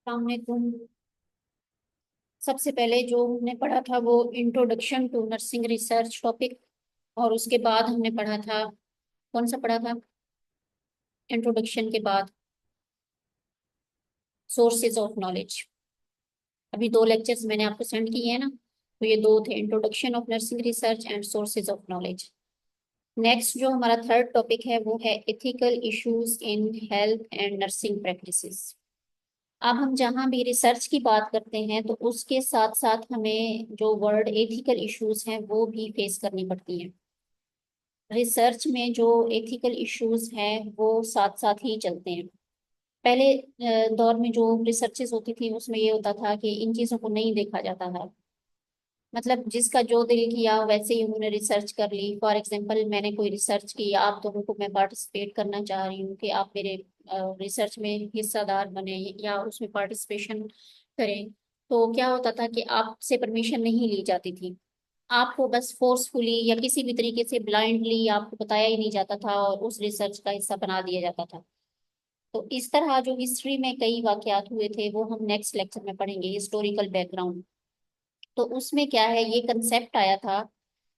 अस्सलामुअलैकुम। सबसे पहले जो हमने पढ़ा था वो introduction to nursing research topic, और उसके बाद हमने पढ़ा था, कौन सा पढ़ा था इंट्रोडक्शन के बाद? Sources of knowledge. अभी दो लेक्चर्स मैंने आपको सेंड किए हैं ना, तो ये दो थे, introduction of nursing research and sources of knowledge. Next जो हमारा थर्ड टॉपिक है वो है ethical issues in health and nursing practices. अब हम जहाँ भी रिसर्च की बात करते हैं तो उसके साथ साथ हमें जो वर्ड एथिकल इश्यूज हैं वो भी फेस करनी पड़ती हैं। रिसर्च में जो एथिकल इश्यूज हैं वो साथ साथ ही चलते हैं। पहले दौर में जो रिसर्चेस होती थी उसमें ये होता था कि इन चीज़ों को नहीं देखा जाता था। मतलब जिसका जो दिल किया वैसे ही उन्होंने रिसर्च कर ली। फॉर एग्जांपल, मैंने कोई रिसर्च की, आप दोनों को मैं पार्टिसिपेट करना चाह रही हूँ कि आप मेरे रिसर्च में हिस्सादार बने या उसमें पार्टिसिपेशन करें, तो क्या होता था कि आपसे परमिशन नहीं ली जाती थी। आपको बस फोर्सफुली या किसी भी तरीके से ब्लाइंडली आपको बताया ही नहीं जाता था और उस रिसर्च का हिस्सा बना दिया जाता था। तो इस तरह जो हिस्ट्री में कई वाकयात हुए थे वो हम नेक्स्ट लेक्चर में पढ़ेंगे, हिस्टोरिकल बैकग्राउंड। तो उसमें क्या है, ये कंसेप्ट आया था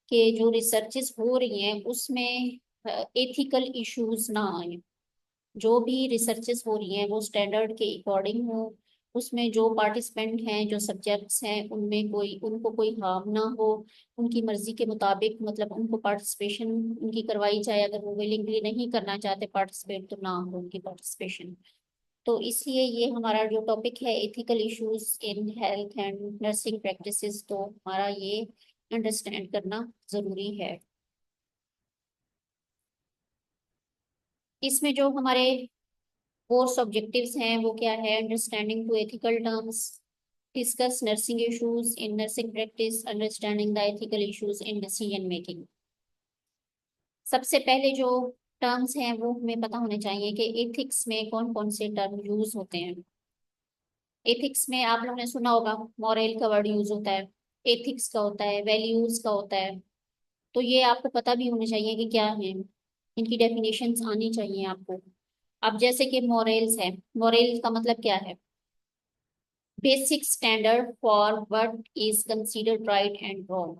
कि जो रिसर्चेस हो रही हैं उसमें एथिकल इश्यूज ना आए। जो भी रिसर्चेस हो रही हैं वो स्टैंडर्ड के अकॉर्डिंग हो। उसमें जो पार्टिसिपेंट हैं, जो सब्जेक्ट्स हैं, उनमें कोई उनको कोई हार्म ना हो। उनकी मर्जी के मुताबिक मतलब उनको पार्टिसिपेशन उनकी करवाई जाए। अगर वो विलिंगली नहीं करना चाहते पार्टिसिपेट तो ना हो उनकी पार्टिसिपेशन। तो इसलिए ये हमारा जो टॉपिक है ethical issues in health and nursing practices, तो हमारा ये अंडरस्टैंड करना जरूरी है। इसमें जो हमारे कोर्स ऑब्जेक्टिव्स हैं वो क्या है? Understanding to ethical terms, discuss nursing issues in nursing practice, understanding the ethical issues in decision making. सबसे पहले जो टर्म्स हैं वो हमें पता होने चाहिए कि एथिक्स में कौन कौन से टर्म यूज होते हैं। एथिक्स में आप लोगों ने सुना होगा, मॉरल का वर्ड यूज होता है, एथिक्स का होता है, वैल्यूज का होता है। तो ये आपको पता भी होना चाहिए कि क्या है, इनकी डेफिनेशंस आनी चाहिए आपको। अब जैसे कि मॉरल्स है, मॉरल्स का मतलब क्या है? Basic standard for what is considered right and wrong.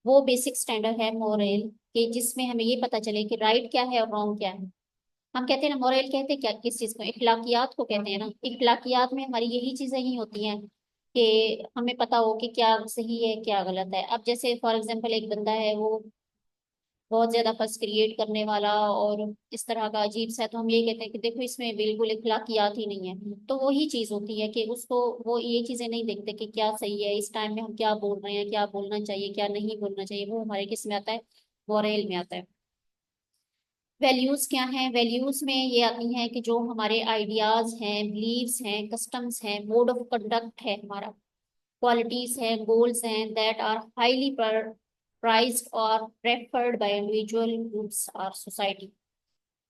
वो बेसिक स्टैंडर्ड है मॉरल कि जिसमें हमें ये पता चले कि राइट क्या है और रॉन्ग क्या है। हम कहते हैं ना, मॉरल कहते हैं क्या, किस चीज को? इखलाकियात को कहते हैं ना। इखलाकियात में हमारी यही चीजें ही होती हैं कि हमें पता हो कि क्या सही है क्या गलत है। अब जैसे फॉर एग्जांपल एक बंदा है, वो बहुत ज्यादा फर्स्ट क्रिएट करने वाला और इस तरह का अजीब सा, तो हम ये कहते हैं कि देखो इसमें बिल्कुल इखलाकियात ही नहीं है। तो वही चीज होती है कि उसको वो ये चीजें नहीं देखते कि क्या सही है, इस टाइम में हम क्या बोल रहे हैं, क्या बोलना चाहिए क्या नहीं बोलना चाहिए। वो हमारे किस में आता है? मॉरल में आता है। वैल्यूज क्या हैं? वैल्यूज में ये आती हैं कि जो हमारे आइडियाज हैं, बिलीव्स हैं, कस्टम्स हैं, मोड ऑफ कंडक्ट है हमारा, क्वालिटीज हैं, गोल्स हैं, दैट आर हाईली प्राइज्ड और प्रेफर्ड बाय इंडिविजुअल ग्रुप्स और सोसाइटी।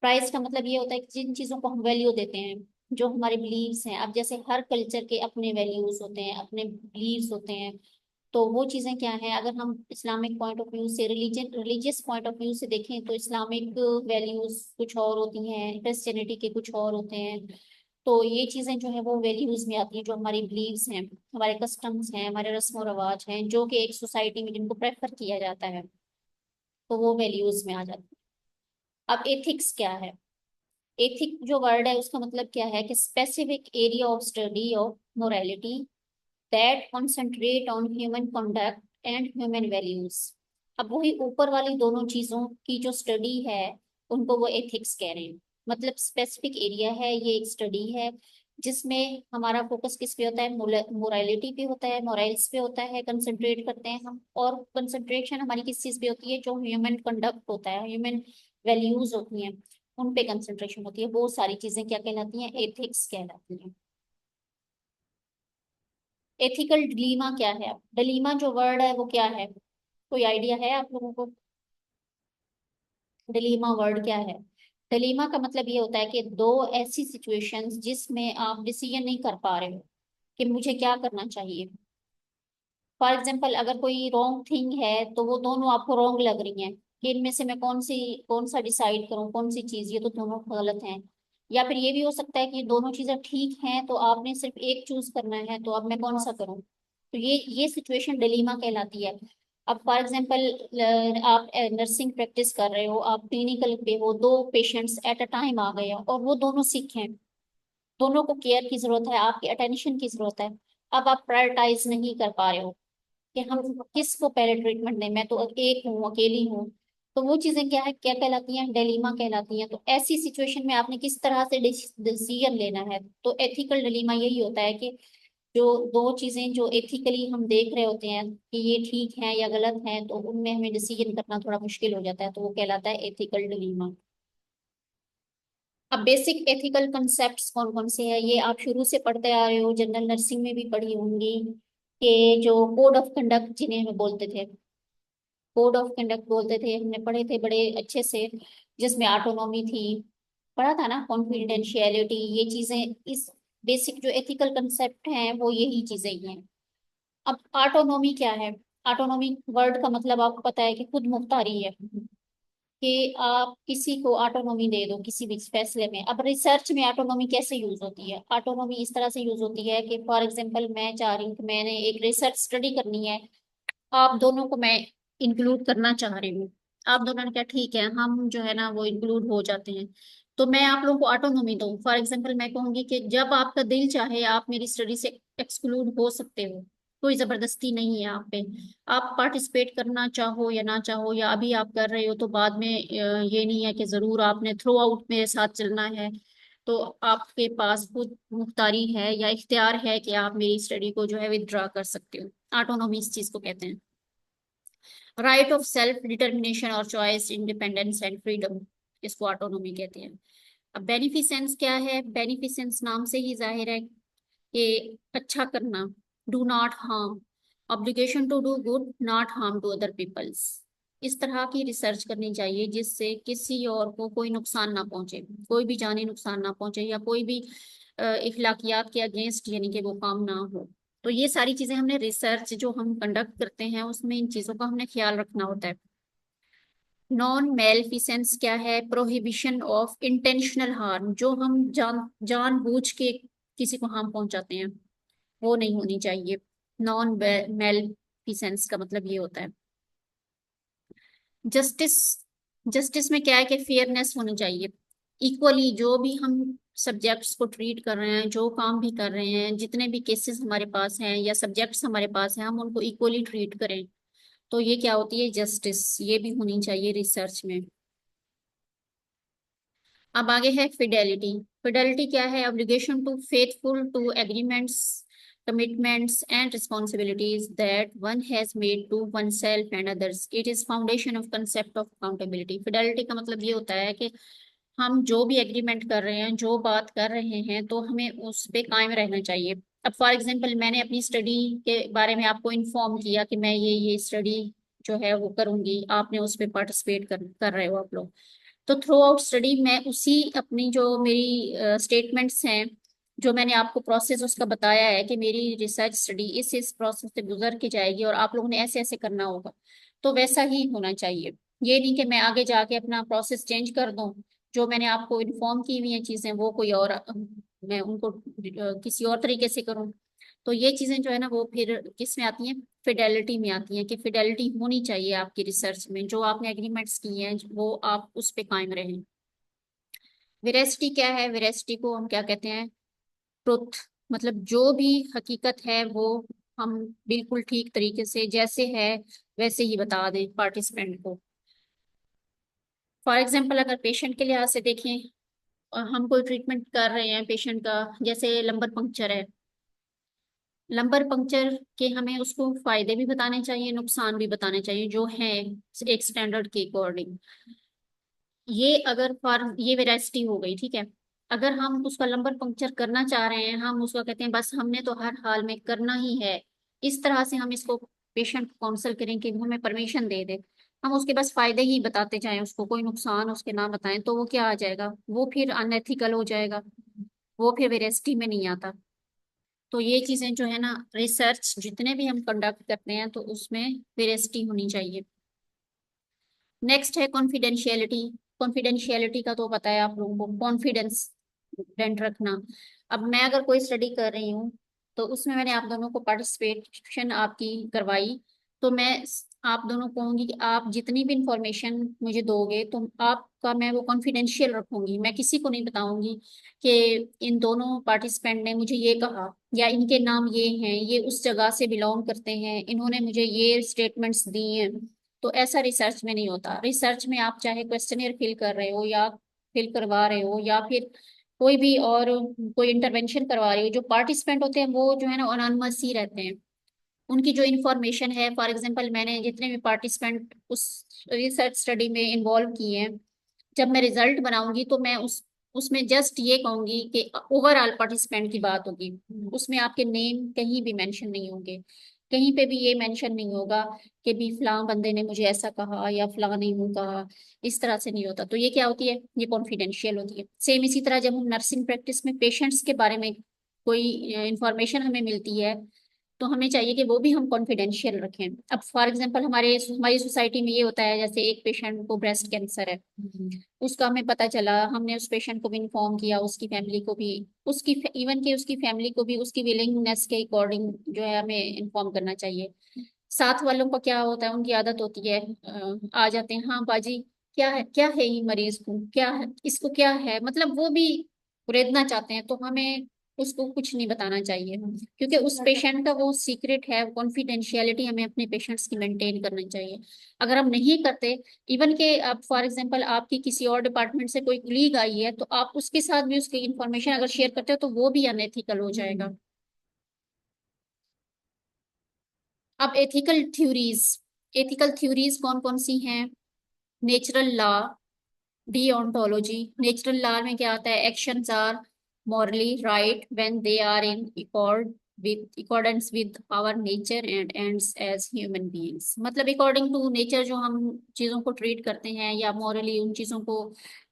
प्राइस का मतलब ये होता है कि जिन चीजों को हम वैल्यू देते हैं, जो हमारे बिलीव्स हैं। अब जैसे हर कल्चर के अपने वैल्यूज होते हैं, अपने बिलीव्स होते हैं। तो वो चीजें क्या है, अगर हम इस्लामिक पॉइंट ऑफ व्यू से, रिलीजियस पॉइंट ऑफ व्यू से देखें तो इस्लामिक वैल्यूज कुछ और होती हैं, क्रिश्चियनिटी के कुछ और होते हैं। तो ये चीजें जो है वो वैल्यूज में आती हैं, जो हमारी बिलीव्स हैं, हमारे कस्टम्स हैं, हमारे रस्म और रिवाज हैं, जो कि एक सोसाइटी में जिनको प्रेफर किया जाता है, तो वो वैल्यूज में आ जाती है। अब एथिक्स क्या है? एथिक जो वर्ड है उसका मतलब क्या है कि specific area of study of morality that concentrate on human conduct and human values. अब वही ऊपर वाली दोनों चीजों की जो स्टडी है उनको वो एथिक्स कह रहे हैं। मतलब स्पेसिफिक एरिया है, ये एक स्टडी है जिसमें हमारा फोकस किस पे होता है? मोरालिटी पे होता है, मोरल्स पे होता है, कंसंट्रेट करते हैं हम। और कंसंट्रेशन हमारी किस चीज पे होती है? जो ह्यूमन कंडक्ट होता है, ह्यूमन वैल्यूज होती हैं, उन पे कंसंट्रेशन होती है। वो सारी चीजें क्या कहलाती हैं? एथिक्स कहलाती हैं। एथिकल डिलीमा क्या है? अब डिलीमा जो वर्ड है वो क्या है, कोई आइडिया है आप लोगों को? डिलीमा वर्ड क्या है? डिलीमा का मतलब ये होता है कि दो ऐसी सिचुएशंस जिसमें आप डिसीजन नहीं कर पा रहे हो कि मुझे क्या करना चाहिए। फॉर एग्जाम्पल, अगर कोई रॉन्ग थिंग है तो वो दोनों आपको रॉन्ग लग रही हैं कि इनमें से मैं कौन सा डिसाइड करूं, कौन सी चीज, ये तो दोनों गलत हैं। या फिर ये भी हो सकता है कि दोनों चीजें ठीक हैं तो आपने सिर्फ एक चूज करना है, तो अब मैं कौन सा करूं। तो ये सिचुएशन डिलीमा कहलाती है। अब फॉर एग्जांपल आप नर्सिंग प्रैक्टिस कर रहे हो, आप क्लिनिकल पे हो, दो पेशेंट्स एट अ टाइम आ गए हैं और वो दोनों सिक हैं, दोनों को केयर की जरूरत है, आपकी अटेंशन की जरूरत है। अब आप प्रायोरिटाइज नहीं कर पा रहे हो कि हम किसको पहले ट्रीटमेंट दें, मैं तो एक हूँ, अकेली हूँ। तो वो चीजें क्या है, क्या कहलाती हैं, डिलीमा कहलाती हैं। तो ऐसी सिचुएशन में आपने किस तरह से डिसीजन लेना है। तो एथिकल डिलीमा यही होता है कि जो दो चीजें जो एथिकली हम देख रहे होते हैं कि ये ठीक है या गलत है, तो उनमें हमें डिसीजन करना थोड़ा मुश्किल हो जाता है, तो वो कहलाता है एथिकल डिलीमा। अब बेसिक एथिकल कंसेप्ट्स कौन कौन से हैं, ये आप शुरू से पढ़ते आ रहे हो, जनरल नर्सिंग में भी पढ़ी होंगी, कि जो कोड ऑफ कंडक्ट जिन्हें हम बोलते थे, कोड ऑफ कंडक्ट बोलते थे, हमने पढ़े थे बड़े अच्छे से, जिसमें ऑटोनॉमी थी, पढ़ा था ना, कॉन्फिडेंशियलिटी, ये चीजें, इस बेसिक जो एथिकल कंसेप्ट हैं वो यही चीजें ही हैं। अब ऑटोनॉमी क्या है, ऑटोनॉमी वर्ड का मतलब आपको पता है कि खुद मुख्तारी है, कि आप किसी को ऑटोनॉमी दे दो किसी भी फैसले में। अब रिसर्च में ऑटोनॉमी कैसे यूज होती है, ऑटोनॉमी इस तरह से यूज होती है कि फॉर एग्जांपल मैं चाह रही हूँ कि मैंने एक रिसर्च स्टडी करनी है, आप दोनों को मैं इंक्लूड करना चाह रही हूँ, आप दोनों ने कहा ठीक है, हम जो है ना वो इंक्लूड हो जाते हैं। तो मैं आप लोगों को ऑटोनॉमी दूँ, फॉर एग्जांपल मैं कहूंगी कि जब आपका दिल चाहे आप मेरी स्टडी से एक्सक्लूड हो सकते हो, कोई जबरदस्ती नहीं है आप पे। आप पार्टिसिपेट करना चाहो या ना चाहो, या अभी आप कर रहे हो तो बाद में ये नहीं है कि जरूर आपने थ्रू आउट मेरे साथ चलना है। तो आपके पास खुद मुख्तारी है या इख्तियार है कि आप मेरी स्टडी को जो है विदड्रॉ कर सकते हो। ऑटोनॉमी इस चीज को कहते हैं। राइट ऑफ सेल्फ डिटर्मिनेशन और चॉइस, इंडिपेंडेंस एंड फ्रीडम, इसको ऑटोनॉमी कहते हैं। अब बेनिफिसेंस क्या है, बेनिफिसेंस नाम से ही जाहिर है कि अच्छा करना, do not harm, obligation to do good not harm to other peoples. इस तरह की रिसर्च करनी चाहिए जिससे किसी और को कोई नुकसान ना पहुंचे, कोई भी जानी नुकसान ना पहुंचे, या कोई भी इखलाकियात के अगेंस्ट यानी कि वो काम ना हो। तो ये सारी चीजें हमने रिसर्च जो हम कंडक्ट करते हैं उसमें इन चीजों का हमने ख्याल रखना होता है। नॉन मेलफिसेंस क्या है, प्रोहिबिशन ऑफ इंटेंशनल हार्म, जो हम जानबूझ के किसी को हार्म पहुंचाते हैं वो नहीं होनी चाहिए। नॉन मेलफिसेंस का मतलब ये होता है। जस्टिस, जस्टिस में क्या है कि फेयरनेस होनी चाहिए। इक्वली जो भी हम सब्जेक्ट्स को ट्रीट कर रहे हैं, जो काम भी कर रहे हैं, जितने भी केसेस हमारे पास हैं या सब्जेक्ट्स हमारे पास हैं, हम उनको इक्वली ट्रीट करें। तो ये क्या होती है, जस्टिस, ये भी होनी चाहिए रिसर्च में। अब आगे है फिडेलिटी। फिडेलिटी क्या है, obligation to faithful to agreements, commitments and responsibilities that one has made to oneself and others. It is foundation of concept of accountability. Fidelity का मतलब ये होता है कि हम जो भी एग्रीमेंट कर रहे हैं, जो बात कर रहे हैं, तो हमें उस पे कायम रहना चाहिए। अब फॉर एग्जांपल मैंने अपनी स्टडी के बारे में आपको इन्फॉर्म किया कि मैं ये स्टडी जो है वो करूंगी, आपने उस पे पार्टिसिपेट कर रहे हो आप लोग। तो थ्रू आउट स्टडी मैं उसी अपनी जो मेरी स्टेटमेंट्स हैं, जो मैंने आपको प्रोसेस उसका बताया है कि मेरी रिसर्च स्टडी इस प्रोसेस से गुजर के जाएगी और आप लोगों ने ऐसे ऐसे करना होगा, तो वैसा ही होना चाहिए। ये नहीं कि मैं आगे जाके अपना प्रोसेस चेंज कर दूं, जो मैंने आपको इन्फॉर्म की हुई हैं चीजें वो कोई और मैं उनको किसी और तरीके से करूं। तो ये चीजें जो है ना वो फिर किस में आती हैं, फिडेलिटी में आती हैं, कि फिडेलिटी होनी चाहिए आपकी रिसर्च में, जो आपने एग्रीमेंट्स किए हैं वो आप उस पे कायम रहें। वेरेसिटी क्या है, वेरेसिटी को हम क्या कहते हैं, ट्रुथ, मतलब जो भी हकीकत है वो हम बिल्कुल ठीक तरीके से जैसे है वैसे ही बता दें पार्टिसिपेंट को। फॉर एग्जाम्पल अगर पेशेंट के लिहाज से देखें, हम कोई ट्रीटमेंट कर रहे हैं पेशेंट का, जैसे लंबर पंक्चर है, लंबर पंक्चर के हमें उसको फायदे भी बताने चाहिए, नुकसान भी बताने चाहिए जो है एक स्टैंडर्ड के अकॉर्डिंग। ये अगर फॉर ये वेराइटी हो गई, ठीक है। अगर हम उसका लंबर पंक्चर करना चाह रहे हैं, हम उसका कहते हैं बस हमने तो हर हाल में करना ही है, इस तरह से हम इसको पेशेंट को काउंसल करें कि वो हमें परमिशन दे दे, हम उसके बस फायदे ही बताते जाएं, उसको कोई नुकसान उसके ना बताएं, तो वो क्या आ जाएगा, वो फिर अनएथिकल हो जाएगा, वो फिर वेरेसिटी में नहीं आता। तो ये चीजें जो है ना, रिसर्च जितने भी हम कंडक्ट करते हैं तो उसमें वेरेसिटी होनी चाहिए। नेक्स्ट है कॉन्फिडेंशियलिटी। कॉन्फिडेंशियलिटी का तो पता है आप लोगों को, कॉन्फिडेंस, कॉन्फिडेंट रखना। अब मैं अगर कोई स्टडी कर रही हूँ तो उसमें मैंने आप दोनों को पार्टिसिपेशन आपकी करवाई, तो मैं आप दोनों को कहूंगी कि आप जितनी भी इंफॉर्मेशन मुझे दोगे तो आपका मैं वो कॉन्फिडेंशियल रखूंगी। मैं किसी को नहीं बताऊंगी कि इन दोनों पार्टिसिपेंट ने मुझे ये कहा, या इनके नाम ये हैं, ये उस जगह से बिलोंग करते हैं, इन्होंने मुझे ये स्टेटमेंट्स दिए हैं। तो ऐसा रिसर्च में नहीं होता। रिसर्च में आप चाहे क्वेश्चनियर फिल कर रहे हो या फिल करवा रहे हो, या फिर कोई भी और कोई इंटरवेंशन करवा रहे हो, जो पार्टिसिपेंट होते हैं वो जो है ना अनोनिमस ही रहते हैं। उनकी जो इन्फॉर्मेशन है, फॉर एग्जांपल मैंने जितने भी पार्टिसिपेंट उस रिसर्च स्टडी में इन्वॉल्व किए हैं, जब मैं रिजल्ट बनाऊंगी तो मैं उसमें जस्ट ये कहूंगी कि ओवरऑल पार्टिसिपेंट की बात होगी। उसमें आपके नेम कहीं भी मेंशन नहीं होंगे। कहीं पे भी ये मेंशन नहीं होगा कि भी फलां बंदे ने मुझे ऐसा कहा या फलां ने यूं कहा। इस तरह से नहीं होता। तो ये क्या होती है, ये कॉन्फिडेंशियल होती है। सेम इसी तरह जब हम नर्सिंग प्रैक्टिस में पेशेंट्स के बारे में कोई इंफॉर्मेशन हमें मिलती है, तो हमें चाहिए कि वो भी हम कॉन्फिडेंशियल रखें। अब फॉर एग्जांपल हमारी सोसाइटी में ये होता है, जैसे एक पेशेंट को ब्रेस्ट कैंसर है, उसका हमें पता चला, हमने उस पेशेंट को भी इन्फॉर्म किया, उसकी फैमिली को भी, उसकी इवन के उसकी फैमिली को भी उसकी विलिंगनेस के अकॉर्डिंग जो है हमें इन्फॉर्म करना चाहिए। साथ वालों को क्या होता है, उनकी आदत होती है, आ जाते हैं, हाँ बाजी क्या है ये मरीज को, क्या है इसको, क्या है, मतलब वो भी कुरेदना चाहते हैं। तो हमें उसको कुछ नहीं बताना चाहिए, क्योंकि उस पेशेंट का वो सीक्रेट है। कॉन्फिडेंशियलिटी हमें अपने पेशेंट्स की मेंटेन करनी चाहिए। अगर हम नहीं करते, इवन के आप फॉर एग्जांपल आपकी किसी और डिपार्टमेंट से कोई लीग आई है, तो आप उसके साथ भी उसकी इंफॉर्मेशन अगर शेयर करते हो तो वो भी अनएथिकल हो जाएगा। अब एथिकल थ्योरीज कौन कौन सी हैं? Natural law, deontology. Natural law में क्या आता है? Actions are morally right when they are in accordance with our nature and ends as human beings। मतलब अकॉर्डिंग टू नेचर जो हम चीजों को ट्रीट करते हैं या मॉरली उन चीजों को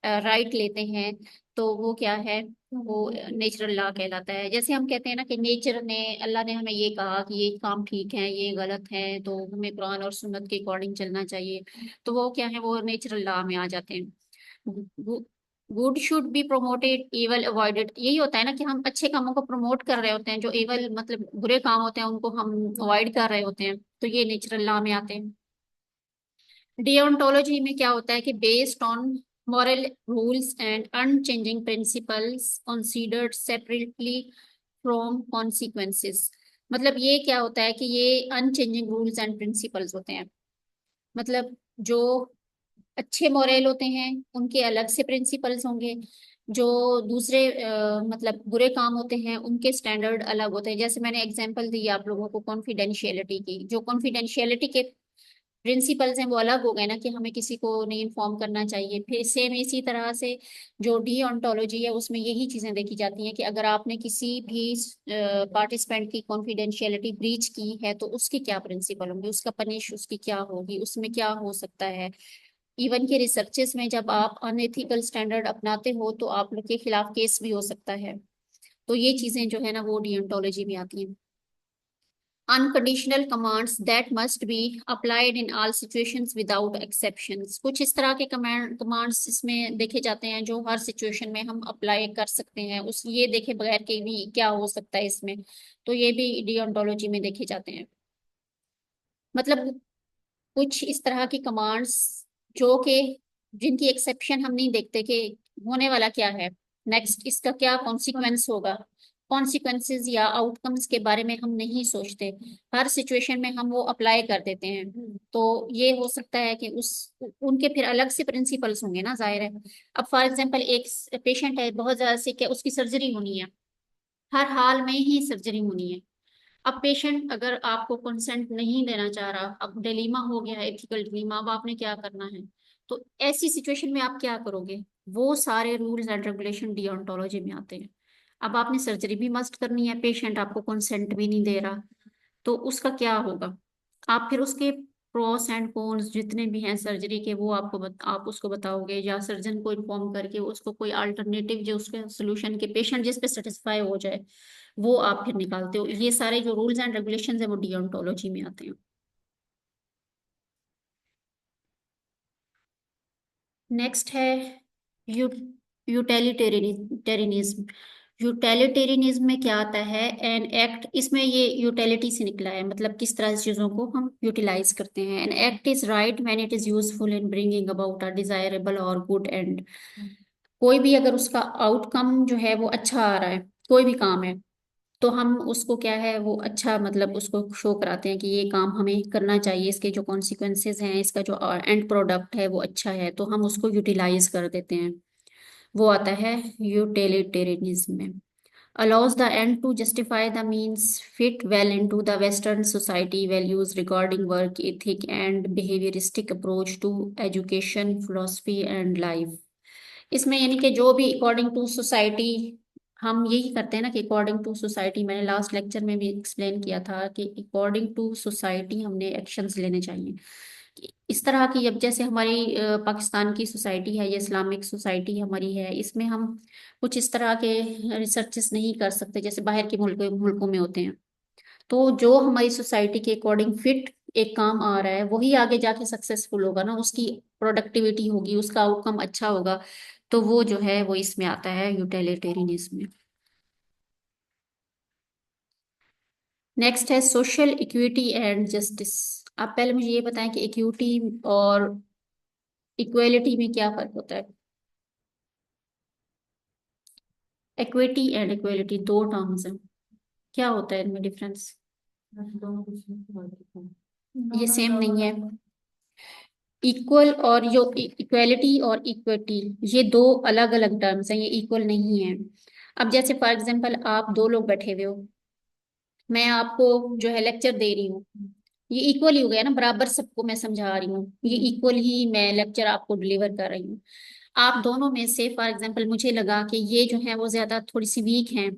राइट लेते हैं, तो वो क्या है, वो नेचुरल लॉ कहलाता है। जैसे हम कहते हैं ना कि नेचर ने, अल्लाह ने हमें ये कहा कि ये काम ठीक है, ये गलत है, तो हमें कुरान और सुन्नत के अकॉर्डिंग चलना चाहिए। तो वो क्या है, वो नेचुरल लॉ में आ जाते हैं। Good should be promoted, evil avoided. यही होता है ना कि हम अच्छे कामों को प्रमोट कर रहे होते हैं, जो एवल मतलब बुरे काम होते हैं उनको हम अवॉइड कर रहे होते हैं। तो ये नेचुरल लॉ में आते हैं। डिओन्टोलॉजी में क्या होता है कि based on moral rules and unchanging principles considered separately from consequences. मतलब ये क्या होता है कि ये अनचेंजिंग रूल्स एंड प्रिंसिपल्स होते हैं। मतलब जो अच्छे मॉरल होते हैं उनके अलग से प्रिंसिपल्स होंगे, जो दूसरे मतलब बुरे काम होते हैं उनके स्टैंडर्ड अलग होते हैं। जैसे मैंने एग्जांपल दी आप लोगों को कॉन्फिडेंशियलिटी की, जो कॉन्फिडेंशियलिटी के प्रिंसिपल्स हैं वो अलग हो गए ना, कि हमें किसी को नहीं इन्फॉर्म करना चाहिए। फिर सेम इसी तरह से जो डीओंटोलॉजी है उसमें यही चीजें देखी जाती हैं कि अगर आपने किसी भी पार्टिसिपेंट की कॉन्फिडेंशियलिटी ब्रीच की है तो उसके क्या प्रिंसिपल होंगे, उसका पनिश उसकी क्या होगी, उसमें क्या हो सकता है। इवन के रिसर्चेस में जब आप अनएथिकल स्टैंडर्ड अपनाते हो तो आप लोग के खिलाफ केस भी हो सकता है। तो ये चीजें जो है ना वो डियोंटोलॉजी में आती हैं। Unconditional commands that must be applied in all situations without exceptions. कुछ इस तरह के कमांड्स इसमें देखे जाते हैं जो हर सिचुएशन में हम अप्लाई कर सकते हैं, उस ये देखे बगैर के भी क्या हो सकता है इसमें। तो ये भी डियोंटोलॉजी में देखे जाते हैं। मतलब कुछ इस तरह की कमांड्स जो कि जिनकी एक्सेप्शन हम नहीं देखते कि होने वाला क्या है, नेक्स्ट इसका क्या कॉन्सिक्वेंस होगा। कॉन्सिक्वेंसेस या आउटकम्स के बारे में हम नहीं सोचते, हर सिचुएशन में हम वो अप्लाई कर देते हैं। तो ये हो सकता है कि उस उनके फिर अलग से प्रिंसिपल्स होंगे ना, जाहिर है। अब फॉर एग्जांपल एक पेशेंट है बहुत ज्यादा सिक है, उसकी सर्जरी होनी है, हर हाल में ही सर्जरी होनी है। अब पेशेंट अगर आपको कंसेंट नहीं देना चाह रहा, अब डिलीमा हो गया है, एथिकल डिलीमा, अब आपने क्या करना है? तो ऐसी सिचुएशन में आप क्या करोगे? वो सारे रूल्स एंड रेगुलेशन डिओंटोलॉजी में आते हैं। अब आपने सर्जरी भी मस्ट करनी है, पेशेंट आपको कंसेंट भी नहीं दे रहा, तो उसका क्या होगा? आप फिर उसके प्रोस एंड कॉन्स जितने भी हैं सर्जरी के, वो आप उसको बताओगे, या सर्जन को इन्फॉर्म करके उसको कोई अल्टरनेटिव जो उसके सोल्यूशन के पेशेंट जिस पे सेटिस्फाई हो जाए वो आप फिर निकालते हो। ये सारे जो रूल्स एंड रेगुलेशंस है वो डिओंटोलॉजी में आते हैं। नेक्स्ट है यूटिलिटेरियनिज्म। यूटिलिटेरियनिज्म में क्या आता है? एन एक्ट, इसमें ये यूटिलिटी से निकला है, मतलब किस तरह से चीजों को हम यूटिलाइज करते हैं। An act is right when it is useful in bringing about a desirable और गुड एंड। कोई भी अगर उसका आउटकम जो है वो अच्छा आ रहा है, कोई भी काम है, तो हम उसको क्या है वो अच्छा, मतलब उसको शो कराते हैं कि ये काम हमें करना चाहिए, इसके जो कॉन्सिक्वेंसेज हैं, इसका जो एंड प्रोडक्ट है वो अच्छा है, तो हम उसको यूटिलाइज कर देते हैं। वो आता है यूटिलिटेरियनिज्म में। allows the end to justify the means, fit well into the Western society values regarding work ethic and behavioristic approach to education, philosophy and life। इसमें यानी कि जो भी अकॉर्डिंग टू सोसाइटी, हम यही करते हैं ना कि अकॉर्डिंग टू सोसाइटी, मैंने लास्ट लेक्चर में भी एक्सप्लेन किया था कि अकॉर्डिंग टू सोसाइटी हमने एक्शंस लेने चाहिए। इस तरह की, अब जैसे हमारी पाकिस्तान की सोसाइटी है या इस्लामिक सोसाइटी हमारी है, इसमें हम कुछ इस तरह के रिसर्चेस नहीं कर सकते जैसे बाहर के मुल्कों में होते हैं। तो जो हमारी सोसाइटी के अकॉर्डिंग फिट एक काम आ रहा है वही आगे जाके सक्सेसफुल होगा ना, उसकी प्रोडक्टिविटी होगी, उसका आउटकम अच्छा होगा। तो वो जो है वो इसमें आता है यूटिलिटेरियनिज्म में। नेक्स्ट है सोशल इक्विटी एंड जस्टिस। आप पहले मुझे ये बताएं कि इक्विटी और इक्वेलिटी में क्या फर्क होता है। इक्विटी एंड इक्वेलिटी दो टर्म्स हैं, क्या होता है इनमें डिफरेंस? ये सेम नहीं है। इक्वल और जो इक्वेलिटी और इक्विटी, ये दो अलग अलग टर्म्स हैं, ये इक्वल नहीं है। अब जैसे फॉर एग्जांपल आप दो लोग बैठे हुए हो, मैं आपको जो है लेक्चर दे रही हूँ, ये इक्वल ही हो गया ना, बराबर सबको मैं समझा रही हूँ, ये इक्वल ही मैं लेक्चर आपको डिलीवर कर रही हूँ। आप दोनों में से फॉर एग्जांपल मुझे लगा कि ये जो है वो ज्यादा थोड़ी सी वीक हैं,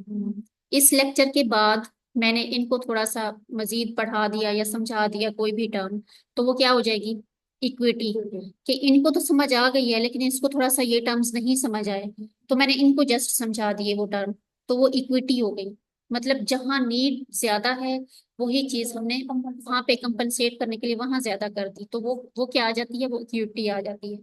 इस लेक्चर के बाद मैंने इनको थोड़ा सा मजीद पढ़ा दिया या समझा दिया कोई भी टर्म, तो वो क्या हो जाएगी? इक्विटी। कि इनको तो समझ आ गई है लेकिन इसको थोड़ा सा ये टर्म्स नहीं समझ आए, तो मैंने इनको जस्ट समझा दिए वो टर्म, तो वो इक्विटी हो गई। मतलब जहाँ नीड ज्यादा है वही चीज हमने वहां पे कंपनसेट करने के लिए वहां ज्यादा कर दी, तो वो क्या आ जाती है? वो इक्विटी आ जाती है।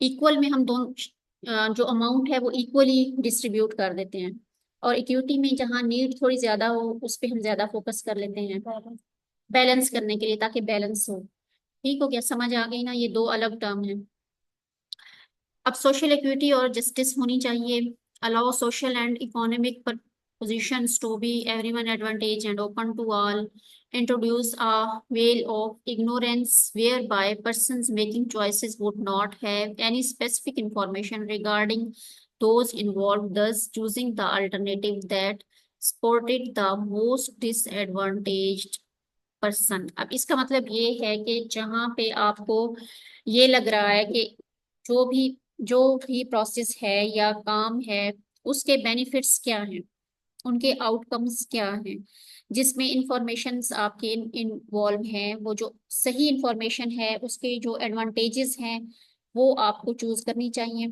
इक्वल में हम दोनों जो अमाउंट है वो इक्वली डिस्ट्रीब्यूट कर देते हैं, और इक्विटी में जहाँ नीड थोड़ी ज्यादा हो उस पे हम ज्यादा फोकस कर लेते हैं बैलेंस करने के लिए, ताकि बैलेंस हो। ठीक हो गया, समझ आ गई ना, ये दो अलग टर्म है। अब सोशल इक्विटी और जस्टिस होनी चाहिए। Allow social and economic positions to be everyone advantage and open to all. Introduce a veil of ignorance whereby persons making choices would not have any specific information regarding those involved, thus choosing the alternative that supported the most disadvantaged person। अब इसका मतलब ये है कि जहाँ पे आपको ये लग रहा है कि जो भी जो भी प्रोसेस है या काम है, उसके बेनिफिट्स क्या हैं, उनके आउटकम्स क्या हैं, जिसमें इंफॉर्मेशंस आपके इन्वॉल्व हैं, वो जो सही इंफॉर्मेशन है उसके जो एडवांटेजेस हैं वो आपको चूज करनी चाहिए।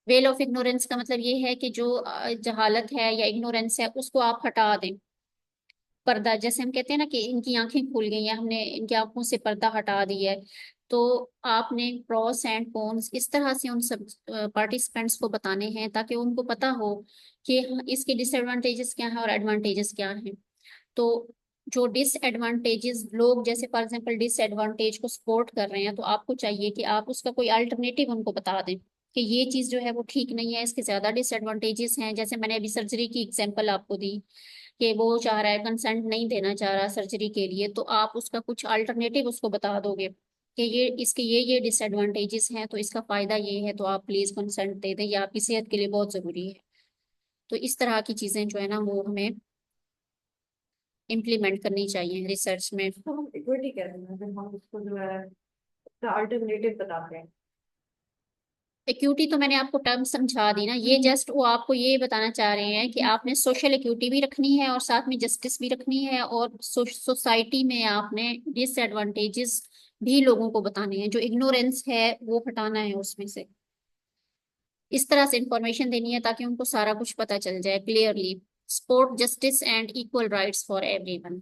वेल ऑफ इग्नोरेंस का मतलब ये है कि जो जहालत है या इग्नोरेंस है उसको आप हटा दें। पर्दा, जैसे हम कहते हैं ना कि इनकी आंखें खुल गई हैं, हमने इनकी आंखों से पर्दा हटा दिया है, तो आपने प्रोस एंड कॉन्स इस तरह से उन सब पार्टिसिपेंट्स को बताने हैं ताकि उनको पता हो कि इसके डिसएडवांटेजेस क्या हैं और एडवांटेजेस क्या हैं। तो जो डिसएडवांटेजेस लोग, जैसे फॉर एग्जांपल डिसएडवांटेज को सपोर्ट कर रहे हैं, तो आपको चाहिए कि आप उसका कोई अल्टरनेटिव उनको बता दें कि ये चीज जो है वो ठीक नहीं है, इसके ज्यादा डिसएडवांटेजेस हैं। जैसे मैंने अभी सर्जरी की एग्जांपल आपको दी कि वो चाह रहा है, कंसेंट नहीं देना चाह रहा सर्जरी के लिए, तो आप उसका कुछ अल्टरनेटिव उसको बता दोगे कि ये डिसएडवांटेजेस हैं, तो इसका फायदा ये है, तो आप प्लीज कंसेंट दे दें, ये आपकी सेहत के लिए बहुत जरूरी है। तो इस तरह की चीजें जो है ना वो हमें इम्प्लीमेंट करनी चाहिए रिसर्च में। तो हम इक्विटी कह रहे हैं जब हम उसको जो है अल्टरनेटिव बताते हैं। इक्विटी तो मैंने आपको टर्म समझा दी ना, ये जस्ट वो आपको ये बताना चाह रहे हैं कि आपने सोशल इक्विटी भी रखनी है और साथ में जस्टिस भी रखनी है, और सोसाइटी में आपने डिसएडवांटेजेस भी लोगों को बताने हैं, जो इग्नोरेंस है वो हटाना है उसमें से। इस तरह से इंफॉर्मेशन देनी है ताकि उनको सारा कुछ पता चल जाए clearly. Support justice and equal rights for everyone.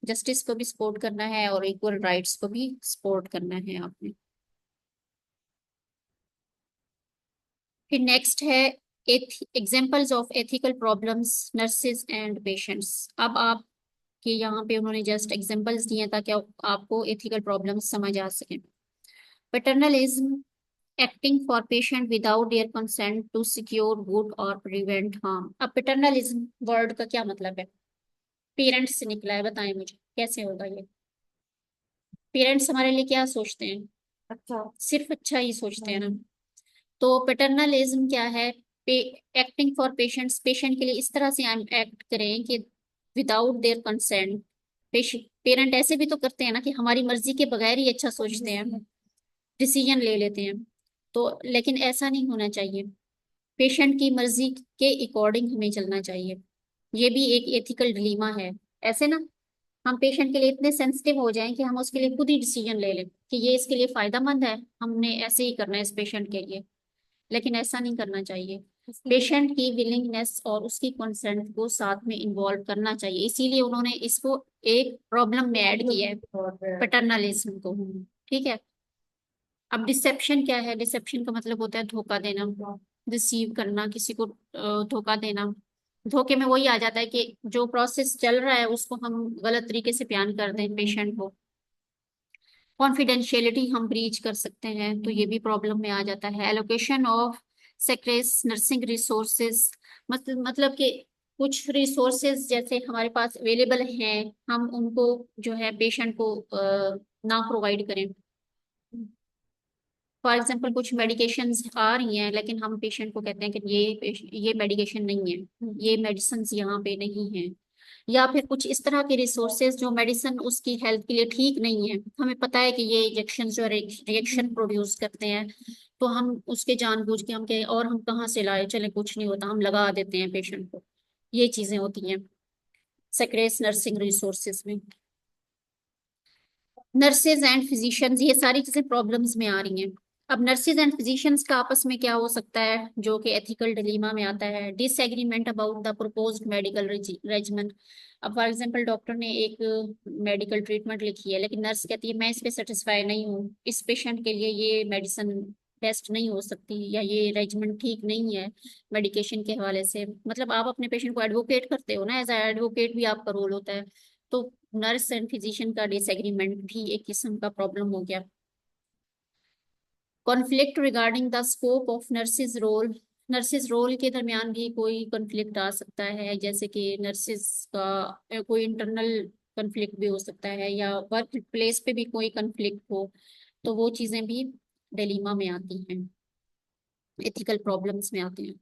Justice को भी सपोर्ट करना है और इक्वल राइट्स को भी सपोर्ट करना है आपने। फिर नेक्स्ट है examples of ethical problems nurses and patients. अब आपके यहाँ पे उन्होंने जस्ट एग्जाम्पल्स दिए ताकि आपको एथिकल प्रॉब्लम्स समझ आ सके। Paternalism, acting for patient without their consent to secure good और प्रिवेंट हार्म। अब पैटर्नलिज्म वर्ड का क्या मतलब है? पेरेंट्स से निकला है, बताएं मुझे कैसे होगा ये। पेरेंट्स हमारे लिए क्या सोचते हैं? अच्छा। सिर्फ अच्छा ही सोचते हैं ना। हम्म। तो पैटर्नलिज्म क्या है? एक्टिंग फॉर पेशेंट्स, पेशेंट के लिए इस तरह से हम एक्ट करें कि विदाउट देयर कंसेंट। पेरेंट ऐसे भी तो करते हैं ना कि हमारी मर्जी के बगैर ही अच्छा सोचते हैं, डिसीजन ले लेते हैं। तो लेकिन ऐसा नहीं होना चाहिए। पेशेंट की मर्जी के अकॉर्डिंग हमें चलना चाहिए। ये भी एक एथिकल डिलीमा है। ऐसे ना हम पेशेंट के लिए इतने सेंसिटिव हो जाएं कि हम उसके लिए खुद ही डिसीजन ले लें कि ये इसके लिए फायदेमंद है, हमने ऐसे ही करना है इस पेशेंट के लिए। लेकिन ऐसा नहीं करना चाहिए। पेशेंट की विलिंगनेस और उसकी कंसेंट को साथ में इन्वॉल्व करना चाहिए, इसीलिए उन्होंने इसको एक प्रॉब्लम में ऐड किया है, पैटर्नलिज्म को। ठीक है। अब डिसेप्शन क्या है? डिसेप्शन का मतलब होता है धोखा देना, डिसीव करना, किसी को धोखा देना। धोखे में वही आ जाता है कि जो प्रोसेस चल रहा है उसको हम गलत तरीके से बयान कर दें पेशेंट को। कॉन्फिडेंशियलिटी हम ब्रीच कर सकते हैं, तो ये भी प्रॉब्लम में आ जाता है। एलोकेशन ऑफ सेक्रेस नर्सिंग रिसोर्सेज, मतलब कि कुछ रिसोर्सेज जैसे हमारे पास अवेलेबल हैं, हम उनको जो है पेशेंट को ना प्रोवाइड करें। फॉर एग्जाम्पल कुछ मेडिकेशंस आ रही हैं लेकिन हम पेशेंट को कहते हैं कि ये मेडिकेशन नहीं है, ये मेडिसिन यहाँ पे नहीं है। या फिर कुछ इस तरह के रिसोर्सेज जो मेडिसिन उसकी हेल्थ के लिए ठीक नहीं है, हमें पता है कि ये इंजेक्शन जो रिएक्शन प्रोड्यूस करते हैं, तो हम उसके जानबूझ के हम कहें और हम कहाँ से लाए, चले कुछ नहीं होता, हम लगा देते हैं पेशेंट को। ये चीजें होती हैं सेक्रेस नर्सिंग रिसोर्सेज में। नर्सेज एंड फिजिशियंस, ये सारी चीजें प्रॉब्लम्स में आ रही हैं। अब नर्सेज एंड फिजिशियंस का आपस में क्या हो सकता है जो कि एथिकल डिलीमा में आता है? Disagreement about the proposed medical regiment. अब फॉर एग्जांपल डॉक्टर ने एक मेडिकल ट्रीटमेंट लिखी है लेकिन नर्स कहती है मैं इस पे सेटिस्फाई नहीं हूँ, इस पेशेंट के लिए ये मेडिसिन बेस्ट नहीं हो सकती, या ये रेजिमेंट ठीक नहीं है मेडिकेशन के हवाले से। मतलब आप अपने पेशेंट को एडवोकेट करते हो ना, एज एडवोकेट भी आपका रोल होता है। तो नर्स एंड फिजिशियन का डिसएग्रीमेंट भी एक किस्म का प्रॉब्लम हो गया। Conflict regarding the scope of nurses role, nurses role के दरमियान भी कोई कॉन्फ्लिक्ट आ सकता है, जैसे कि नर्सिस का कोई इंटरनल कॉन्फ्लिक्ट भी हो सकता है, या वर्क प्लेस पे भी कोई कॉन्फ्लिक्ट हो, तो वो चीजें भी डिलीमा में आती हैं, एथिकल प्रॉब्लम्स में आती हैं।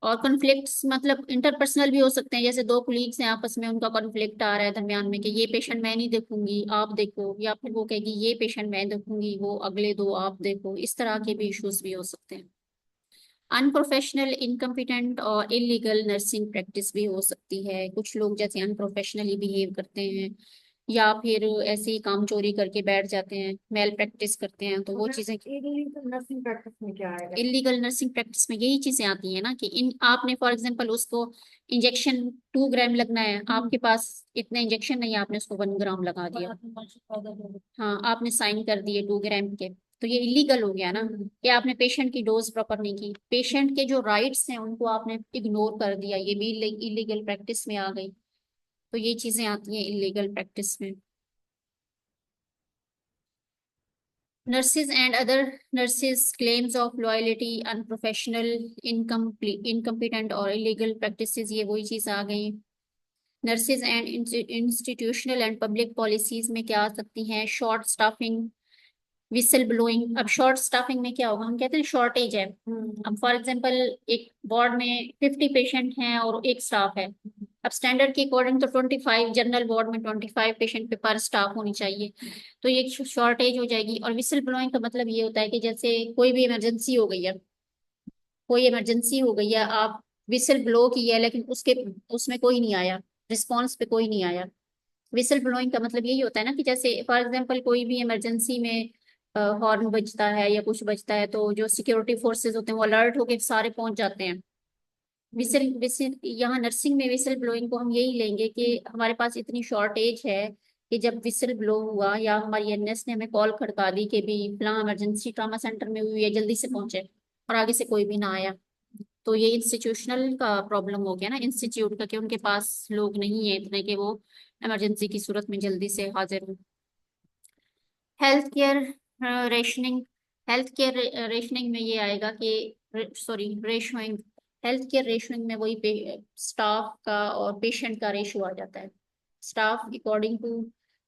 और कॉन्फ्लिक्ट्स मतलब इंटरपर्सनल भी हो सकते हैं, जैसे दो कुलीग्स हैं आपस में, उनका कॉन्फ्लिक्ट आ रहा है दरमियान में कि ये पेशेंट मैं नहीं देखूंगी आप देखो, या फिर वो कहेगी ये पेशेंट मैं देखूंगी वो अगले दो आप देखो, इस तरह के भी इश्यूज भी हो सकते हैं। अनप्रोफेशनल, इनकम्पिटेंट और इलीगल नर्सिंग प्रैक्टिस भी हो सकती है, कुछ लोग जैसे अनप्रोफेशनली बिहेव करते हैं या फिर ऐसे ही काम चोरी करके बैठ जाते हैं, मेल प्रैक्टिस करते हैं, तो वो चीजें। इलीगल नर्सिंग प्रैक्टिस में क्या आएगा? इलीगल नर्सिंग प्रैक्टिस में यही चीजें आती हैं ना कि इन आपने फॉर एग्जांपल उसको इंजेक्शन 2 ग्राम लगना है, आपके पास इतना इंजेक्शन नहीं है, आपने उसको 1 ग्राम लगा दिया। हाँ, आपने साइन कर दिए 2 ग्राम के, तो ये इलीगल हो गया ना कि आपने पेशेंट की डोज प्रॉपर नहीं की, पेशेंट के जो राइट्स हैं उनको आपने इग्नोर कर दिया, ये भी इलीगल प्रैक्टिस में आ गई। तो ये चीजें आती हैं इलीगल प्रैक्टिस में। Nurses and other nurses claims of loyalty, unprofessional, incompetent और illegal practices, ये वही चीज आ गई। Nurses and institutional and public policies में क्या आ सकती हैं? Short staffing, whistle blowing. अब शॉर्ट स्टाफिंग में क्या होगा? हम कहते हैं शॉर्टेज है। अब फॉर एग्जांपल एक वार्ड में 50 पेशेंट हैं और एक स्टाफ है। अब स्टैंडर्ड के अकॉर्डिंग तो 25, जनरल वार्ड में 25 पेशेंट पे पर स्टाफ होनी चाहिए, तो ये शॉर्टेज हो जाएगी। और विसल ब्लोइंग का मतलब ये होता है कि जैसे कोई भी इमरजेंसी हो गई है, कोई इमरजेंसी हो गई है, आप विसल ब्लो की है लेकिन उसके उसमें कोई नहीं आया, रिस्पॉन्स पे कोई नहीं आया। विसल ब्लोइंग का मतलब यही होता है ना कि जैसे फॉर एग्जांपल कोई भी इमरजेंसी में हॉर्न बजता है या कुछ बजता है, तो जो सिक्योरिटी फोर्सेस होते हैं वो अलर्ट होके सारे पहुंच जाते हैं। विसल विसल यहाँ नर्सिंग में विसल ब्लोइंग को हम यही लेंगे कि हमारे पास इतनी शॉर्टेज है कि जब विसल ब्लो हुआ या हमारी एनएस ने हमें कॉल खड़का दी कि भी फलां इमरजेंसी ट्रामा सेंटर में हुई है, जल्दी से पहुंचे, और आगे से कोई भी ना आया। तो ये इंस्टीट्यूशनल का प्रॉब्लम हो गया ना इंस्टीट्यूट का, कि उनके पास लोग नहीं है इतने कि वो इमरजेंसी की सूरत में जल्दी से हाजिर हो। Health care rationing, health care rationing में ये आएगा कि, सॉरी रेशोइंग, हेल्थ केयर रेशनिंग में वही स्टाफ का और पेशेंट का रेशो आ जाता है। Staff according to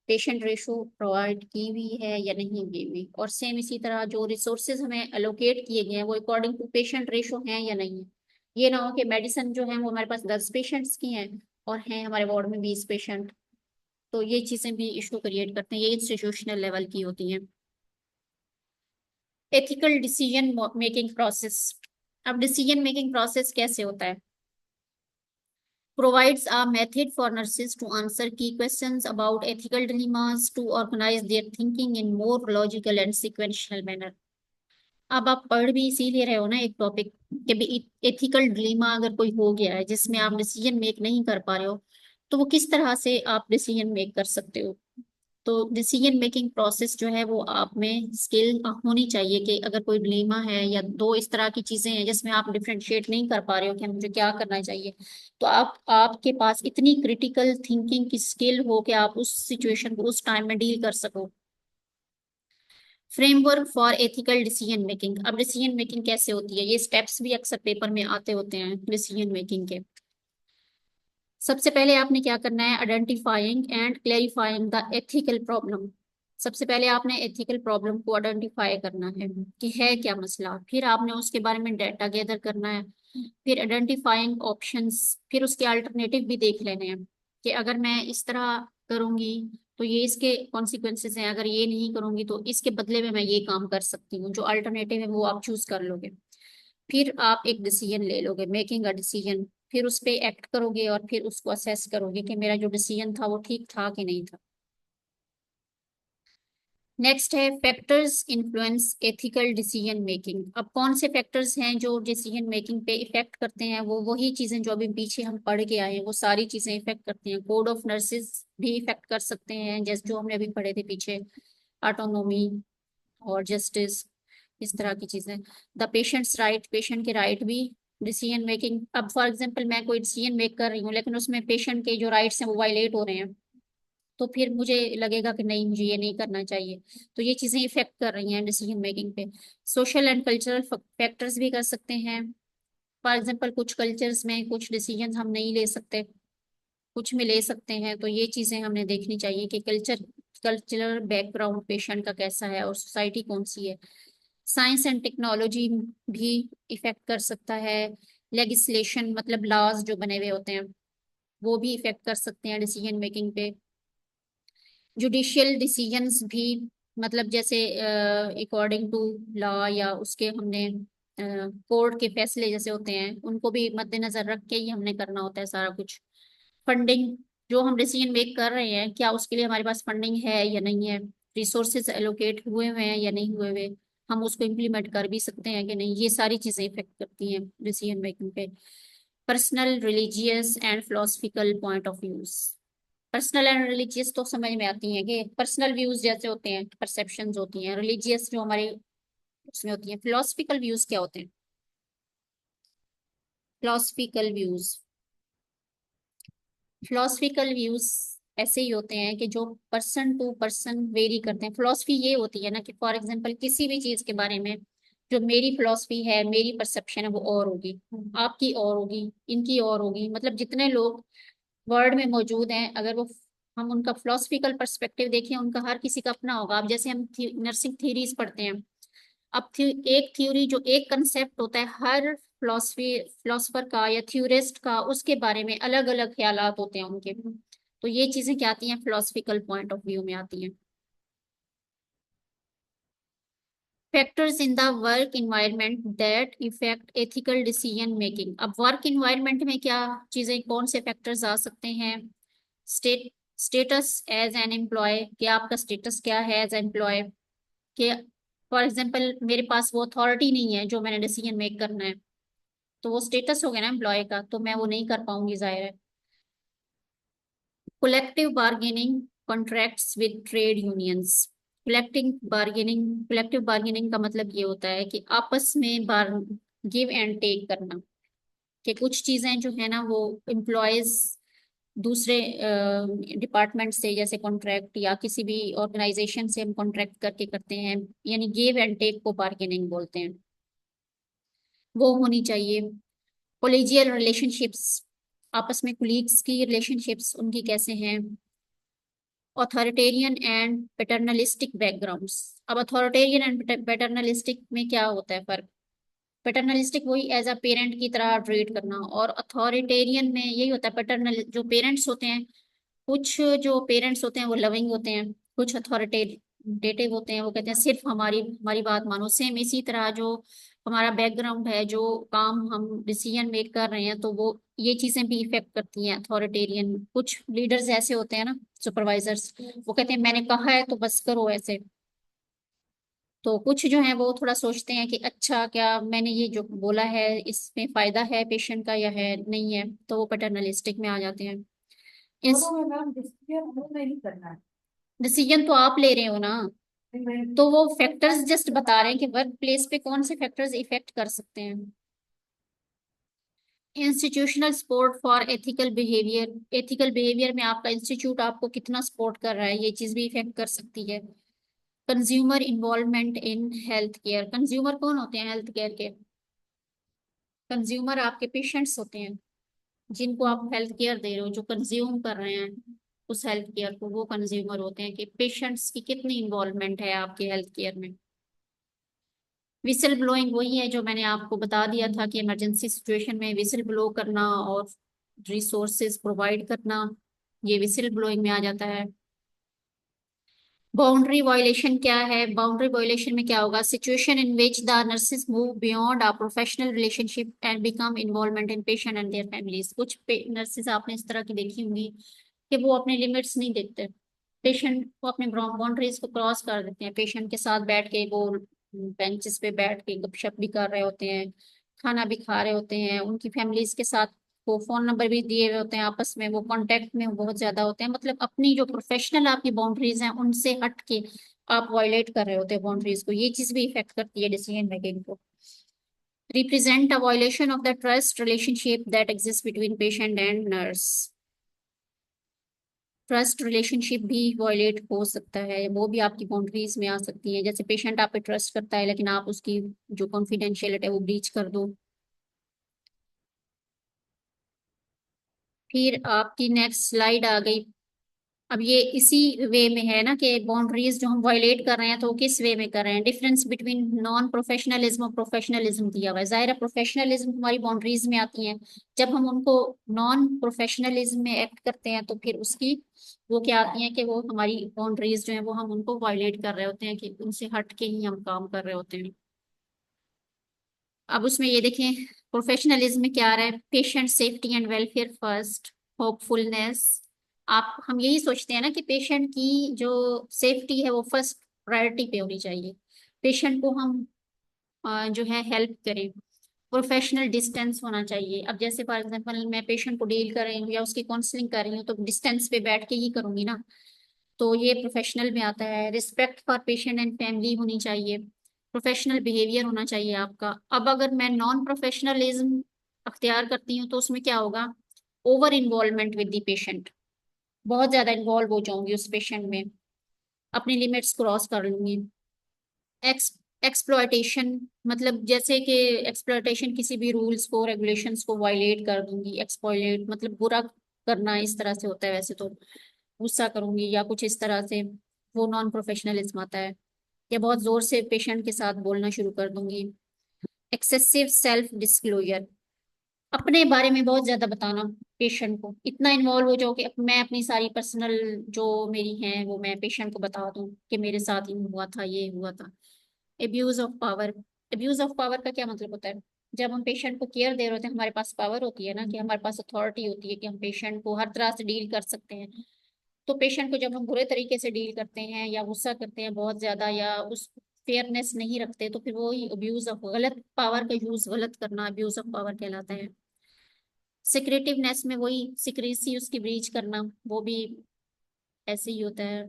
patient ratio provide की हुई है या नहीं की हुई, और सेम इसी तरह जो रिसोर्सेज हमें एलोकेट किए गए हैं वो अकॉर्डिंग टू पेशेंट रेशो हैं या नहीं है। ये ना हो कि मेडिसिन जो है वो हमारे पास 10 पेशेंट्स की हैं और हैं हमारे वार्ड में 20 पेशेंट। तो ये चीजें भी इशू क्रिएट करते हैं, ये इंस्टीट्यूशनल लेवल की होती हैं। Ethical decision making process. अब डिसीजन मेकिंग प्रोसेस कैसे होता है? Provides a method for nurses to answer key questions about ethical dilemmas, to organize their thinking in more logical and sequential manner. अब आप पढ़ भी इसीलिए रहे हो ना एक टॉपिक, कि भी एथिकल डिलीमा अगर कोई हो गया है जिसमें आप डिसीजन मेक नहीं कर पा रहे हो, तो वो किस तरह से आप डिसीजन मेक कर सकते हो। तो डिसीजन मेकिंग प्रोसेस जो है वो आप में स्किल होनी चाहिए, कि अगर कोई डिलेमा है या दो इस तरह की चीजें हैं जिसमें आप डिफरेंशिएट नहीं कर पा रहे हो कि मुझे क्या करना चाहिए, तो आप आपके पास इतनी क्रिटिकल थिंकिंग की स्किल हो कि आप उस सिचुएशन को उस टाइम में डील कर सको। Framework for ethical decision making. अब डिसीजन मेकिंग कैसे होती है, ये स्टेप्स भी अक्सर पेपर में आते होते हैं डिसीजन मेकिंग के। सबसे पहले आपने क्या करना है, identifying and clarifying the ethical problem. सबसे पहले आपने एथिकल प्रॉब्लम को आइडेंटिफाई करना है कि है क्या मसला, फिर आपने उसके बारे में डाटा गैदर करना है, फिर आइडेंटिफाइंग ऑप्शंस, फिर उसके अल्टरनेटिव भी देख लेने हैं कि अगर मैं इस तरह करूंगी तो ये इसके कॉन्सिक्वेंसेस हैं, अगर ये नहीं करूंगी तो इसके बदले में मैं ये काम कर सकती हूँ। जो अल्टरनेटिव है वो आप चूज कर लोगे, फिर आप एक डिसीजन ले लोगे, मेकिंग अ डिसीजन, फिर उस पे एक्ट करोगे और फिर उसको असेस करोगे कि मेरा जो डिसीजन था वो ठीक था कि नहीं था। नेक्स्ट है factors influence ethical decision making. अब कौन से फैक्टर्स हैं जो डिसीजन मेकिंग पे इफेक्ट करते हैं, वो वही चीजें जो अभी पीछे हम पढ़ के आए हैं वो सारी चीजें इफेक्ट करती हैं। कोड ऑफ नर्सेज भी इफेक्ट कर सकते हैं, जैसे जो हमने अभी पढ़े थे पीछे, ऑटोनोमी और जस्टिस, इस तरह की चीजें। द पेशेंट्स राइट, पेशेंट के राइट भी डिसीजन मेकिंग। अब फॉर एग्जांपल मैं कोई डिसीजन मेक कर रही हूँ लेकिन उसमें पेशेंट के जो राइट्स हैं वो वायलेट हो रहे हैं, तो फिर मुझे लगेगा कि नहीं मुझे ये नहीं करना चाहिए। तो ये चीजें इफेक्ट कर रही हैं डिसीजन मेकिंग पे। सोशल एंड कल्चरल फैक्टर्स भी कर सकते हैं। फॉर एग्जांपल कुछ कल्चर्स में कुछ डिसीजन हम नहीं ले सकते, कुछ में ले सकते हैं, तो ये चीजें हमने देखनी चाहिए कि कल्चरल बैकग्राउंड पेशेंट का कैसा है और सोसाइटी कौन सी है। साइंस एंड टेक्नोलॉजी भी इफेक्ट कर सकता है। लेगिस्लेशन मतलब लॉज जो बने हुए होते हैं वो भी इफेक्ट कर सकते हैं डिसीजन मेकिंग पे। जुडिशियल डिसीजंस भी, मतलब जैसे अकॉर्डिंग टू लॉ या उसके हमने कोर्ट के फैसले जैसे होते हैं उनको भी मद्देनजर रख के ही हमने करना होता है सारा कुछ। फंडिंग, जो हम डिसीजन मेक कर रहे हैं क्या उसके लिए हमारे पास फंडिंग है या नहीं है, रिसोर्सेज एलोकेट हुए हुए हैं या नहीं हुए हुए, हम उसको इम्प्लीमेंट कर भी सकते हैं कि नहीं, ये सारी चीजें इफेक्ट करती हैं डिसीजन मेकिंग पे। Personal, religious and philosophical point of views. Personal and religious तो समझ में आती हैं कि पर्सनल व्यूज जैसे होते हैं, परसेप्शंस होती हैं। रिलीजियस जो हमारे उसमें होती हैं। फिलोसफिकल व्यूज क्या होते हैं? फिलोसफिकल व्यूज, फिलोसफिकल व्यूज ऐसे ही होते हैं कि जो पर्सन टू पर्सन वेरी करते हैं। फिलोसफी ये होती है ना कि फॉर एग्जांपल किसी भी चीज के बारे में जो मेरी फिलोसफी है, मेरी परसेप्शन है वो और होगी, आपकी और होगी, इनकी और होगी, मतलब जितने लोग वर्ल्ड में मौजूद हैं अगर वो हम उनका फिलोसफिकल पर्सपेक्टिव देखें, उनका हर किसी का अपना होगा। अब जैसे हम नर्सिंग थ्योरीज पढ़ते हैं, अब एक थ्योरी जो एक कंसेप्ट होता है, हर फिलोसफर का या थ्योरिस्ट का उसके बारे में अलग अलग ख्यालात होते हैं उनके। तो ये चीजें क्या आती हैं, फिलोसफिकल पॉइंट ऑफ व्यू में आती हैं। Factors in the work environment that effect ethical decision making. अब वर्क इन्वायरमेंट में क्या चीजें, कौन से फैक्टर्स आ सकते हैं? State status as an employee, कि आपका स्टेटस क्या है एज एम्प्लॉय, कि फॉर एग्जांपल मेरे पास वो अथॉरिटी नहीं है जो मैंने डिसीजन मेक करना है, तो वो स्टेटस हो गया ना एम्प्लॉय का, तो मैं वो नहीं कर पाऊंगी जाहिर है। Collective bargaining contracts with trade unions. Collective bargaining का मतलब ये होता है कि आपस में बार गिव एंड टेक करना, कि कुछ चीजें जो है ना वो एम्प्लॉयज दूसरे डिपार्टमेंट से, जैसे कॉन्ट्रैक्ट या किसी भी ऑर्गेनाइजेशन से हम कॉन्ट्रैक्ट करके करते हैं, यानी गिव एंड टेक को बार्गेनिंग बोलते हैं, वो होनी चाहिए। कोलिजियल रिलेशनशिप्स, आपस में कुलीग्स की रिलेशनशिप्स उनकी कैसे हैं। अथॉरिटेरियन एंड पैटर्नलिस्टिक बैकग्राउंड्स, अब अथॉरिटेरियन एंड पैटर्नलिस्टिक में क्या होता है फर्क। पैटर्नलिस्टिक वही एज अ पेरेंट की तरह ट्रीट करना, और अथॉरिटेरियन में यही होता है पैटर्नल, जो पेरेंट्स होते हैं, कुछ जो पेरेंट्स होते हैं वो लविंग होते हैं, कुछ अथॉरिटेटिव होते हैं, वो कहते हैं सिर्फ हमारी हमारी बात मानो। सेम इसी तरह जो हमारा बैकग्राउंड है, जो काम हम डिसीजन मेक कर रहे हैं, तो वो ये चीजें भी इफेक्ट करती हैं अथॉरिटेरियन। कुछ लीडर्स ऐसे होते हैं ना, सुपरवाइजर्स, वो कहते हैं मैंने कहा है तो बस करो ऐसे। तो कुछ जो है वो थोड़ा सोचते हैं कि अच्छा क्या मैंने ये जो बोला है इसमें फायदा है पेशेंट का या है नहीं है, तो वो पैटर्नलिस्टिक में आ जाते हैं। इस दोनों में मैम डिसीजन हमें नहीं करना है। डिसीजन तो आप ले रहे हो ना, मैं तो वो फैक्टर्स जस्ट बता रहे हैं कि वर्क प्लेस पे कौन से फैक्टर्स इफेक्ट कर सकते हैं। Institutional support for ethical behaviour, ethical behaviour में आपका इंस्टीट्यूट आपको कितना सपोर्ट कर रहा है, ये चीज भी इफेक्ट कर सकती है। Consumer involvement in health care, consumer कौन होते हैं हेल्थ केयर के। कंज्यूमर आपके पेशेंट्स होते हैं, जिनको आप हेल्थ केयर दे रहे हो, जो कंज्यूम कर रहे हैं उस हेल्थ केयर को, वो कंज्यूमर होते हैं। कि पेशेंट्स की कितनी इन्वॉल्वमेंट है आपके हेल्थ केयर में। विसल ब्लोइंग वही है जो मैंने आपको बता दिया था कि इमरजेंसी सिचुएशन में विसल ब्लो करना और रिसोर्सेज प्रोवाइड करना, ये विसल ब्लोइंग में आ जाता है। बाउंड्री वायलेशन क्या है, बाउंड्री वायलेशन में क्या होगा, situation in which the nurses move beyond a professional relationship and become involvement in patient and their families. कुछ नर्सेस आपने इस तरह की देखी होंगी कि वो अपने लिमिट्स नहीं देखते, पेशेंट को अपने बाउंड्रीज को क्रॉस कर देते हैं। पेशेंट के साथ बैठ के वो बेंचेस पे बैठ के गपशप भी कर रहे होते हैं, खाना भी खा रहे होते हैं, उनकी फैमिलीज के साथ वो फोन नंबर भी दिए हुए होते हैं, आपस में वो कांटेक्ट में बहुत ज्यादा होते हैं। मतलब अपनी जो प्रोफेशनल आपकी बाउंड्रीज हैं उनसे हट के आप वायलेट कर रहे होते हैं बाउंड्रीज को, ये चीज भी इफेक्ट करती है डिसीजन मेकिंग को। Represent a violation of the trust relationship that exist between patient and nurse, trust relationship भी वायलेट हो सकता है, वो भी आपकी बाउंड्रीज में आ सकती है। जैसे पेशेंट आप पे ट्रस्ट करता है लेकिन आप उसकी जो कॉन्फिडेंशियलिटी है वो ब्रीच कर दो। फिर आपकी नेक्स्ट स्लाइड आ गई। अब ये इसी वे में है ना कि बाउंड्रीज जो हम वायलेट कर रहे हैं तो वो किस वे में कर रहे हैं। डिफरेंस बिटवीन नॉन प्रोफेशनलिज्म और प्रोफेशनलिज्म दिया हुआ है। जाहिर है प्रोफेशनलिज्म हमारी बाउंड्रीज में आती हैं, जब हम उनको नॉन प्रोफेशनलिज्म में एक्ट करते हैं तो फिर उसकी वो क्या आती हैं कि वो हमारी बाउंड्रीज जो है वो हम उनको वायलेट कर रहे होते हैं, कि उनसे हट के ही हम काम कर रहे होते हैं। अब उसमें ये देखें प्रोफेशनलिज्म में क्या आ रहा है, patient safety and welfare first, hopefulness. आप हम यही सोचते हैं ना कि पेशेंट की जो सेफ्टी है वो फर्स्ट प्रायोरिटी पे होनी चाहिए, पेशेंट को हम जो है हेल्प करें। प्रोफेशनल डिस्टेंस होना चाहिए। अब जैसे फॉर एग्जांपल मैं पेशेंट को डील कर रही हूँ या उसकी काउंसलिंग कर रही हूँ तो डिस्टेंस पे बैठ के ही करूंगी ना, तो ये प्रोफेशनल में आता है। Respect for patient and family होनी चाहिए, प्रोफेशनल बिहेवियर होना चाहिए आपका। अब अगर मैं नॉन प्रोफेशनलिज्म अख्तियार करती हूँ तो उसमें क्या होगा, over involvement with the patient, बहुत ज्यादा इन्वॉल्व हो जाऊंगी उस पेशेंट में, अपनी लिमिट्स क्रॉस कर लूंगी। एक्स एक्सप्लॉयटेशन, मतलब जैसे कि एक्सप्लॉयटेशन, किसी भी रूल्स को रेगुलेशंस को वायलेट कर दूंगी। एक्सप्लॉयट मतलब बुरा करना इस तरह से होता है, वैसे तो गुस्सा करूंगी या कुछ इस तरह से, वो नॉन प्रोफेशनलिज्म आता है। या बहुत जोर से पेशेंट के साथ बोलना शुरू कर दूंगी। एक्सेसिव सेल्फ डिस्क्लोजर, अपने बारे में बहुत ज्यादा बताना, पेशेंट को इतना इन्वॉल्व हो जाओ कि मैं अपनी सारी पर्सनल जो मेरी हैं वो मैं पेशेंट को बता दूं कि मेरे साथ ही हुआ था, ये हुआ था। Abuse of power, abuse of power का क्या मतलब होता है, जब हम पेशेंट को केयर दे रहे होते हैं हमारे पास पावर होती है ना, कि हमारे पास अथॉरिटी होती है कि हम पेशेंट को हर तरह से डील कर सकते हैं। तो पेशेंट को जब हम बुरे तरीके से डील करते हैं या गुस्सा करते हैं बहुत ज्यादा या उस फेयरनेस नहीं रखते, तो फिर वो ही अब्यूज ऑफ, गलत पावर का यूज गलत करना अब्यूज ऑफ पावर कहलाता है। सिक्रेटिवनेस में वही सिक्रेसी उसकी ब्रीच करना, वो भी ऐसे ही होता है।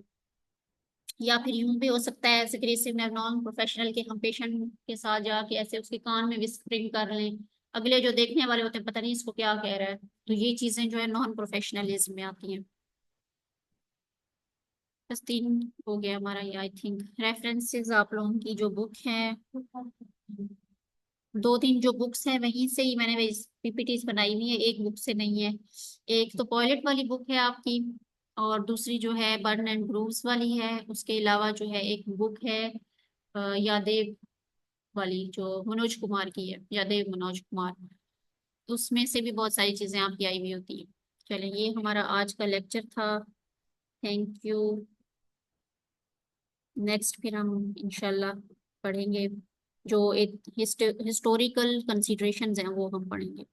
या फिर यूं भी हो सकता है ऐसे एग्रेसिव नॉन प्रोफेशनल के हम पेशेंट के साथ जाके ऐसे उसके कान में विस्परिंग कर लें, अगले जो देखने वाले होते हैं पता नहीं इसको क्या कह रहा है, तो ये चीजें जो है नॉन प्रोफेशनलिज्म में आती हैं। बस 3 हो गया हमारा ये आई थिंक। रेफरेंसेस आप लोगों की जो बुक है, 2-3 जो बुक्स है वहीं से ही मैंने पीपीटीज बनाई हुई है, एक बुक से नहीं है। एक तो पॉयलेट वाली बुक है आपकी, और दूसरी जो है बर्न एंड ग्रूव्स वाली है। उसके अलावा जो है एक बुक है यादेव वाली जो मनोज कुमार की है, यादेव मनोज कुमार, उसमें से भी बहुत सारी चीजें आपकी आई हुई होती है। चलिए ये हमारा आज का लेक्चर था। Thank you. नेक्स्ट फिर हम इंशाल्लाह पढ़ेंगे जो एक हिस्टोरिकल कंसीडरेशंस हैं वो हम पढ़ेंगे।